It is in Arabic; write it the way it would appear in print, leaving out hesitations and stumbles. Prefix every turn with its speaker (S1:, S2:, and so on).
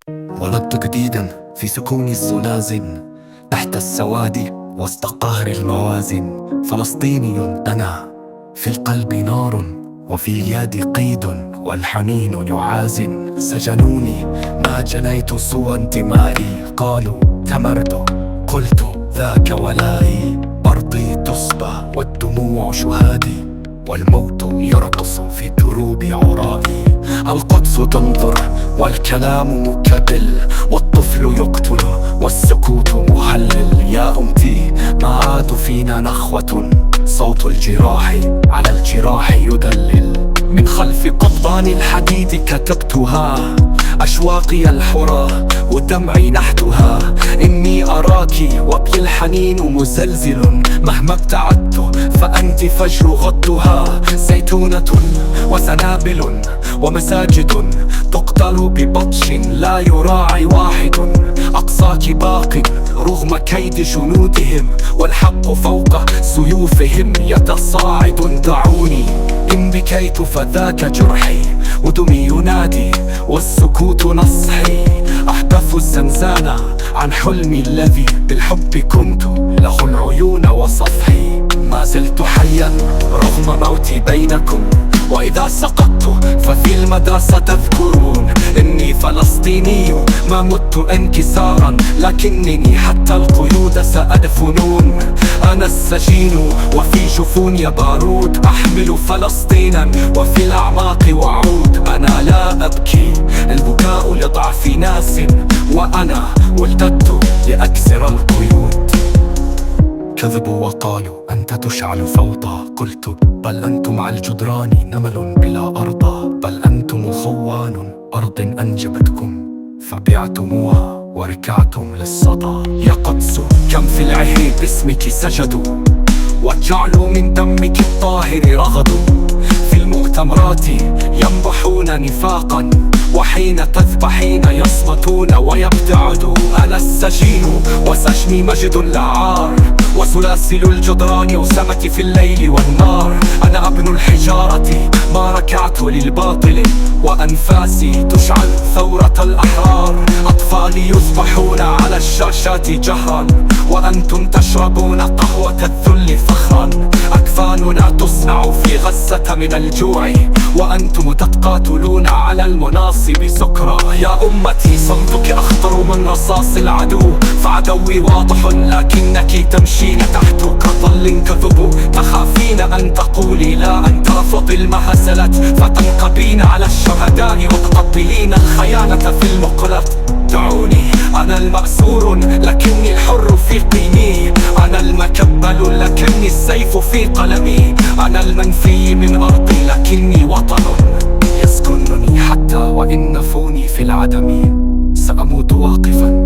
S1: ولدت جديدا في سكون الزلازل، تحت السواد وسط قهر الموازن. فلسطيني أنا، في القلب نار وفي اليد قيد، والحنين يعازن. سجنوني ما جنيت سوى انتمائي، قالوا تمرد قلت ذاك ولائي. أرضي تصبى والدموع شهادي، والموت يرقص في دروب عرائي. القدس تنظر والكلام مكبل، والطفل يقتل والسكوت محلل. يا أمتي ما عاد فينا نخوة، صوت الجراح على الجراح يدلل. من خلف قضبان الحديد كتبتها، أشواقي الحرى ودمعي نحتها. إني أراك وبي الحنين مزلزل، مهما ابتعدت فأنت فجر غضها. زيتونة وسنابل ومساجد تقتل ببطش لا يراعي واحد. أقصاك باق رغم كيد جنودهم، والحق فوق سيوفهم يتصاعد. دعوني إن بكيت فذاك جرحي، ودمي ينادي والسكوت نصحي. أحدث الزنزانة عن حلمي الذي بالحب كنت له العيون وصفحي. ما زلت حيا رغم موتي بينكم، وإذا سقطت ففي المدى ستذكرون. إني فلسطيني ما مت انكسارا، لكنني حتى القيود سأدفنون. أنا السجين وفي جفوني بارود، أحمل فلسطينا وفي الأعماق وعود. أنا لا أبكي البكاء لضعف ناس، وأنا ولدت لأكسر القيود. كذبوا وقالوا أنت تشعل فوضى، قلت بل أنتم على الجدران نمل بلا أرضى. بل أنتم خوان أرض أنجبتكم، فبعتموها وركعتم للصدى. يا قدس كم في العهر باسمك سجدوا، وجعلوا من دمك الطاهر رغدوا. في المؤتمرات ينبحون نفاقا، وحين تذبحين يصمتون ويبتعدوا. أنا السجين وسجني مجد العار، وسلاسل الجدران أسامتي في الليل والنار. أنا ابن الحجارة ما ركعت للباطل، وأنفاسي تشعل ثورة الأحرار. أطفالي يذبحون على الشاشات جهرا، وأنتم تشربون قهوة الذل فخرا. أكفاننا تصنع في غزة من الجوع، وأنتم تتقاتلون على المناصب سكرا. يا أمتي صمتك أخطر من رصاص العدو، فعدوي واضح لكنك تمشين تحت كظل كذب. تخافين أن تقولي لا، أن ترفضي المهزلات، فتنقبين على الشهداء وتقبلين الخيانة في المقلة. دعوني أنا المأسور لكني الحر في قيمي، أنا المكبل لكني السيف في قلمي. أنا المنفي من أرضي لكني وطن يسكنني، حتى وإن نفوني في العدم سأموت واقفا